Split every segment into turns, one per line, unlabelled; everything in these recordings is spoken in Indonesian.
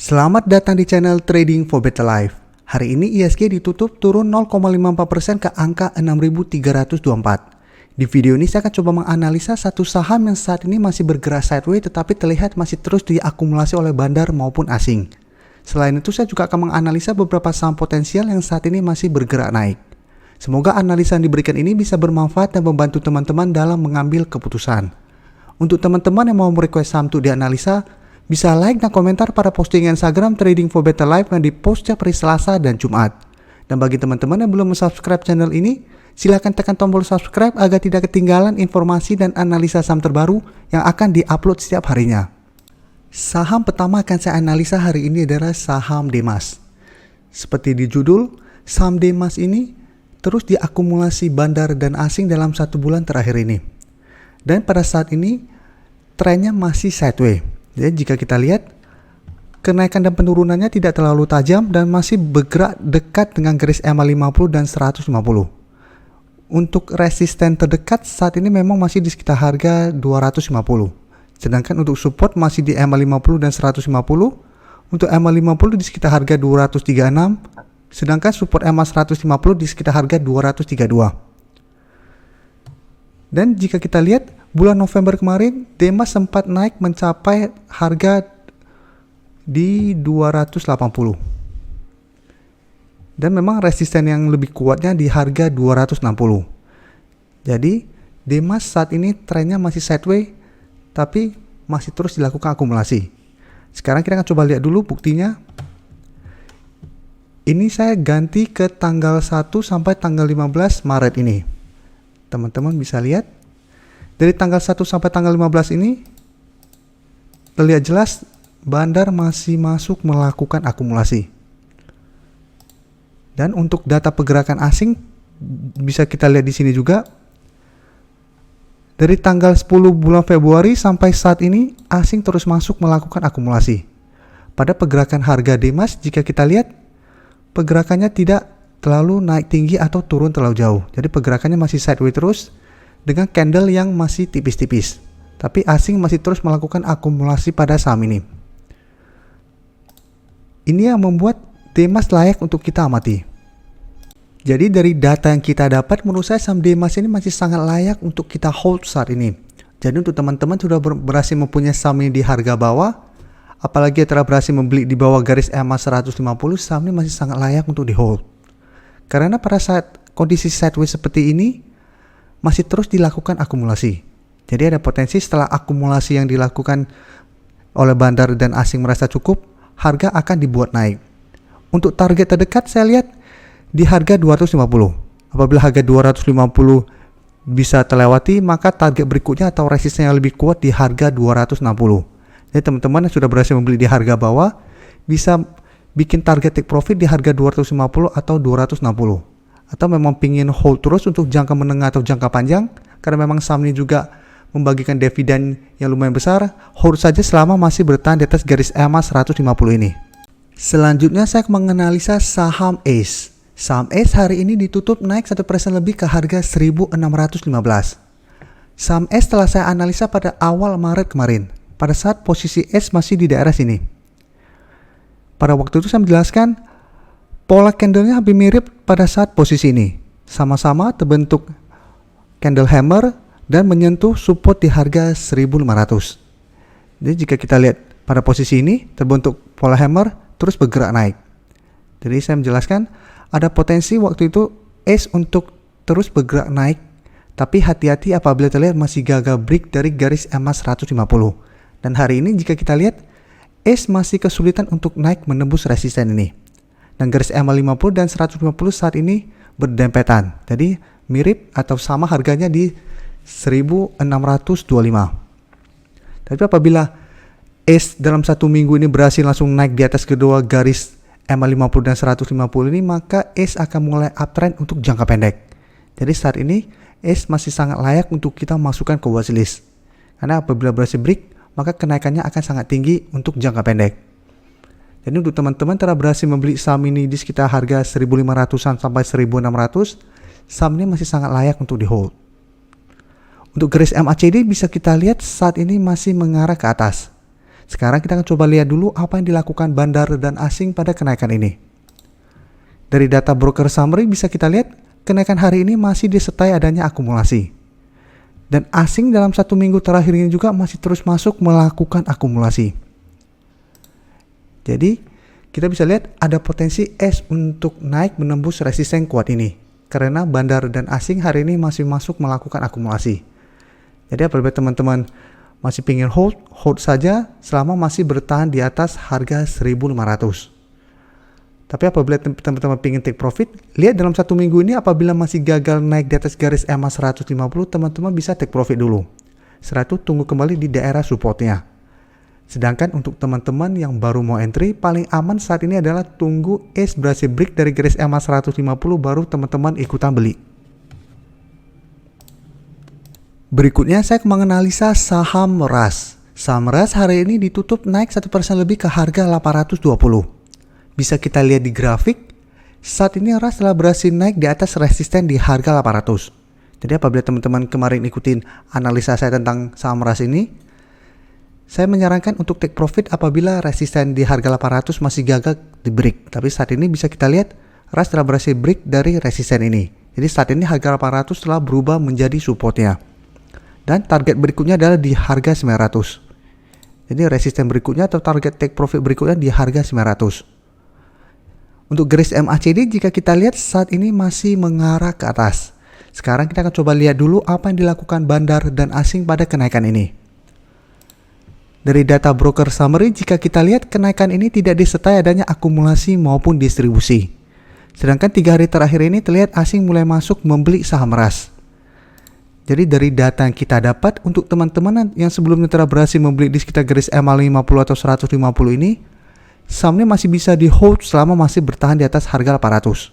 Selamat datang di channel Trading for Better Life. Hari ini ISG ditutup turun 0,54% ke angka 6.324. Di video ini saya akan coba menganalisa satu saham yang saat ini masih bergerak sideways tetapi terlihat masih terus diakumulasi oleh bandar maupun asing. Selain itu saya juga akan menganalisa beberapa saham potensial yang saat ini masih bergerak naik. Semoga analisa yang diberikan ini bisa bermanfaat dan membantu teman-teman dalam mengambil keputusan. Untuk teman-teman yang mau merequest saham untuk dianalisa, bisa like dan komentar pada postingan Instagram Trading for Better Life yang dipost setiap hari Selasa dan Jumat. Dan bagi teman-teman yang belum subscribe channel ini, silakan tekan tombol subscribe agar tidak ketinggalan informasi dan analisa saham terbaru yang akan diupload setiap harinya. Saham pertama akan saya analisa hari ini adalah saham Demas. Seperti di judul, saham Demas ini terus diakumulasi bandar dan asing dalam 1 bulan terakhir ini. Dan pada saat ini, trennya masih sideways. Jadi jika kita lihat, kenaikan dan penurunannya tidak terlalu tajam dan masih bergerak dekat dengan garis EMA 50 dan 150. Untuk resisten terdekat saat ini memang masih di sekitar harga 250. Sedangkan untuk support masih di EMA 50 dan 150. Untuk EMA 50 di sekitar harga 236. Sedangkan support EMA 150 di sekitar harga 232. Dan jika kita lihat, bulan November kemarin, Demas sempat naik mencapai harga di 280. Dan memang resisten yang lebih kuatnya di harga 260. Jadi, Demas saat ini trennya masih sideways, tapi masih terus dilakukan akumulasi. Sekarang kita akan coba lihat dulu buktinya. Ini saya ganti ke tanggal 1 sampai tanggal 15 Maret ini. Teman-teman bisa lihat. Dari tanggal 1 sampai tanggal 15 ini terlihat jelas bandar masih masuk melakukan akumulasi. Dan untuk data pergerakan asing bisa kita lihat di sini juga. Dari tanggal 10 bulan Februari sampai saat ini asing terus masuk melakukan akumulasi. Pada pergerakan harga Demas jika kita lihat pergerakannya tidak terlalu naik tinggi atau turun terlalu jauh. Jadi pergerakannya masih sideways terus dengan candle yang masih tipis-tipis. Tapi asing masih terus melakukan akumulasi pada saham ini. Ini yang membuat Demas layak untuk kita amati. Jadi dari data yang kita dapat, menurut saya saham Demas ini masih sangat layak untuk kita hold saat ini. Jadi untuk teman-teman sudah berhasil mempunyai saham ini di harga bawah, apalagi telah berhasil membeli di bawah garis EMA 150, saham ini masih sangat layak untuk di hold. Karena pada saat kondisi sideways seperti ini masih terus dilakukan akumulasi. Jadi ada potensi setelah akumulasi yang dilakukan oleh bandar dan asing merasa cukup, harga akan dibuat naik. Untuk target terdekat saya lihat di harga 250. Apabila harga 250 bisa terlewati, maka target berikutnya atau resisten yang lebih kuat di harga 260. Jadi teman-teman yang sudah berhasil membeli di harga bawah bisa bikin target take profit di harga 250 atau 260. Atau memang pingin hold terus untuk jangka menengah atau jangka panjang, karena memang saham ini juga membagikan dividen yang lumayan besar, hold saja selama masih bertahan di atas garis EMA 150 ini. Selanjutnya saya akan menganalisa saham ACE. Saham ACE hari ini ditutup naik 1% lebih ke harga 1.615. Saham ACE telah saya analisa pada awal Maret kemarin, pada saat posisi ACE masih di daerah sini. Pada waktu itu saya menjelaskan pola candlenya hampir mirip pada saat posisi ini. Sama-sama terbentuk candle hammer dan menyentuh support di harga 1.500. Jadi jika kita lihat pada posisi ini terbentuk pola hammer terus bergerak naik. Jadi saya menjelaskan ada potensi waktu itu ACE untuk terus bergerak naik. Tapi hati-hati apabila terlihat masih gagal break dari garis EMA 150. Dan hari ini jika kita lihat ACE masih kesulitan untuk naik menembus resisten ini. Dan garis EMA 50 dan 150 saat ini berdempetan. Jadi mirip atau sama harganya di 1.625. Tapi apabila ACE dalam 1 minggu ini berhasil langsung naik di atas kedua garis EMA 50 dan 150 ini, maka ACE akan mulai uptrend untuk jangka pendek. Jadi saat ini ACE masih sangat layak untuk kita masukkan ke watchlist. Karena apabila berhasil break, maka kenaikannya akan sangat tinggi untuk jangka pendek. Jadi untuk teman-teman telah berhasil membeli saham ini di sekitar harga 1.500-an sampai 1.600, saham ini masih sangat layak untuk di hold. Untuk garis MACD bisa kita lihat saat ini masih mengarah ke atas. Sekarang kita akan coba lihat dulu apa yang dilakukan bandar dan asing pada kenaikan ini. Dari data broker summary bisa kita lihat kenaikan hari ini masih disertai adanya akumulasi. Dan asing dalam 1 minggu terakhir ini juga masih terus masuk melakukan akumulasi. Jadi kita bisa lihat ada potensi S untuk naik menembus resisten kuat ini. Karena bandar dan asing hari ini masih masuk melakukan akumulasi. Jadi apabila teman-teman masih ingin hold saja selama masih bertahan di atas harga 1.500. Tapi apabila teman-teman ingin take profit, lihat dalam 1 minggu ini apabila masih gagal naik di atas garis EMA 150, teman-teman bisa take profit dulu. Setelah itu tunggu kembali di daerah supportnya. Sedangkan untuk teman-teman yang baru mau entry, paling aman saat ini adalah tunggu S berhasil break dari garis EMA 150 baru teman-teman ikutan beli. Berikutnya saya menganalisa saham RAS. Saham RAS hari ini ditutup naik 1% lebih ke harga 820. Bisa kita lihat di grafik, saat ini RAS telah berhasil naik di atas resisten di harga 800. Jadi apabila teman-teman kemarin ikutin analisa saya tentang saham RAS ini, saya menyarankan untuk take profit apabila resisten di harga 800 masih gagal di break. Tapi saat ini bisa kita lihat RAS telah berhasil break dari resisten ini. Jadi saat ini harga 800 telah berubah menjadi supportnya. Dan target berikutnya adalah di harga 900. Jadi resisten berikutnya atau target take profit berikutnya di harga 900. Untuk garis MACD jika kita lihat saat ini masih mengarah ke atas. Sekarang kita akan coba lihat dulu apa yang dilakukan bandar dan asing pada kenaikan ini. Dari data broker summary, jika kita lihat kenaikan ini tidak disertai adanya akumulasi maupun distribusi. Sedangkan 3 hari terakhir ini terlihat asing mulai masuk membeli saham RAS. Jadi dari data yang kita dapat untuk teman-teman yang sebelumnya telah berhasil membeli di sekitar garis EMA 50 atau 150 ini, sahamnya masih bisa di hold selama masih bertahan di atas harga 800.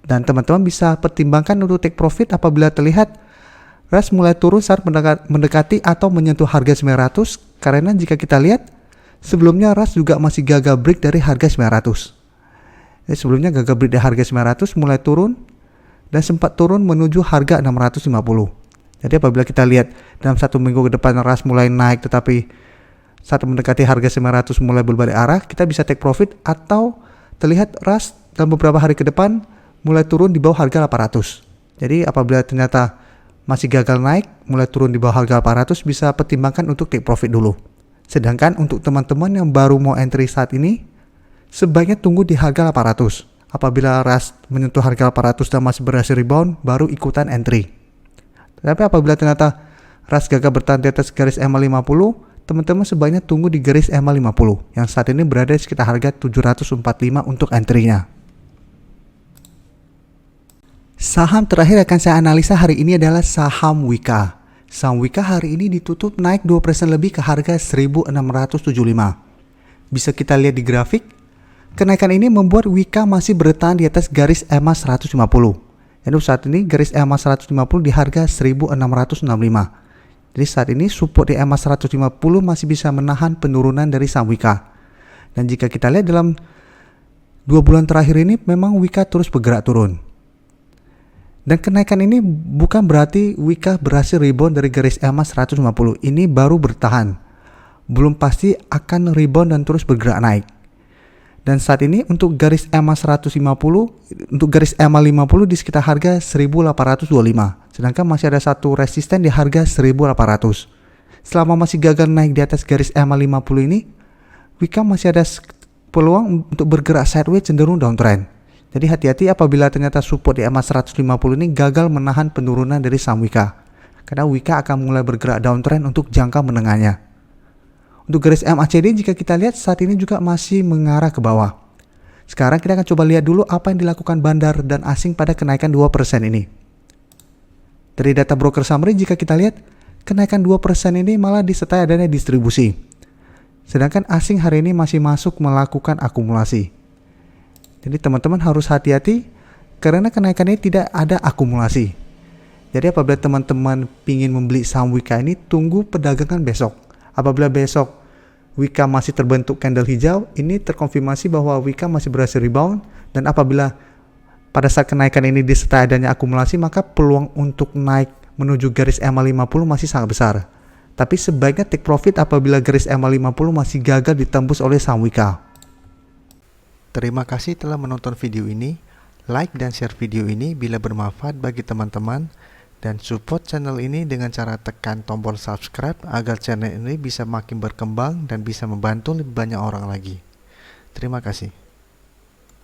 Dan teman-teman bisa pertimbangkan untuk take profit apabila terlihat RAS mulai turun saat mendekati atau menyentuh harga 900, karena jika kita lihat sebelumnya RAS juga masih gagal break dari harga 900. Jadi sebelumnya gagal break dari harga 900 mulai turun dan sempat turun menuju harga 650. Jadi apabila kita lihat dalam 1 minggu ke depan RAS mulai naik tetapi saat mendekati harga 900 mulai berbalik arah, kita bisa take profit atau terlihat RAS dalam beberapa hari ke depan mulai turun di bawah harga 800. Jadi apabila ternyata masih gagal naik, mulai turun di bawah harga 800, bisa pertimbangkan untuk take profit dulu. Sedangkan untuk teman-teman yang baru mau entry saat ini, sebaiknya tunggu di harga 800. Apabila RAS menyentuh harga 800 dan masih berhasil rebound, baru ikutan entry. Tapi apabila ternyata RAS gagal bertahan di atas garis EMA 50, teman-teman sebaiknya tunggu di garis EMA 50, yang saat ini berada di sekitar harga 745 untuk entry-nya. Saham terakhir akan saya analisa hari ini adalah saham Wika. Saham Wika hari ini ditutup naik 2% lebih ke harga 1.675. Bisa kita lihat di grafik, kenaikan ini membuat Wika masih bertahan di atas garis EMA 150. Jadi saat ini garis EMA 150 di harga 1.665. Jadi saat ini support di EMA 150 masih bisa menahan penurunan dari saham Wika. Dan jika kita lihat dalam 2 bulan terakhir ini memang Wika terus bergerak turun. Dan kenaikan ini bukan berarti Wika berhasil rebound dari garis EMA 150. Ini baru bertahan. Belum pasti akan rebound dan terus bergerak naik. Dan saat ini untuk garis EMA 150, untuk garis EMA 50 di sekitar harga 1.825. Sedangkan masih ada satu resisten di harga 1.800. Selama masih gagal naik di atas garis EMA 50 ini, Wika masih ada peluang untuk bergerak sideways cenderung downtrend. Jadi hati-hati apabila ternyata support di EMA 150 ini gagal menahan penurunan dari saham Wika. Karena Wika akan mulai bergerak downtrend untuk jangka menengahnya. Untuk garis MACD jika kita lihat saat ini juga masih mengarah ke bawah. Sekarang kita akan coba lihat dulu apa yang dilakukan bandar dan asing pada kenaikan 2% ini. Dari data broker summary jika kita lihat kenaikan 2% ini malah disertai adanya distribusi. Sedangkan asing hari ini masih masuk melakukan akumulasi. Jadi teman-teman harus hati-hati karena kenaikan ini tidak ada akumulasi. Jadi apabila teman-teman ingin membeli saham Wika ini, tunggu perdagangan besok. Apabila besok Wika masih terbentuk candle hijau, ini terkonfirmasi bahwa Wika masih berhasil rebound. Dan apabila pada saat kenaikan ini disertai adanya akumulasi, maka peluang untuk naik menuju garis EMA 50 masih sangat besar. Tapi sebaiknya take profit apabila garis EMA 50 masih gagal ditembus oleh saham Wika. Terima kasih telah menonton video ini. Like dan share video ini bila bermanfaat bagi teman-teman. Dan support channel ini dengan cara tekan tombol subscribe agar channel ini bisa makin berkembang dan bisa membantu lebih banyak orang lagi. Terima kasih.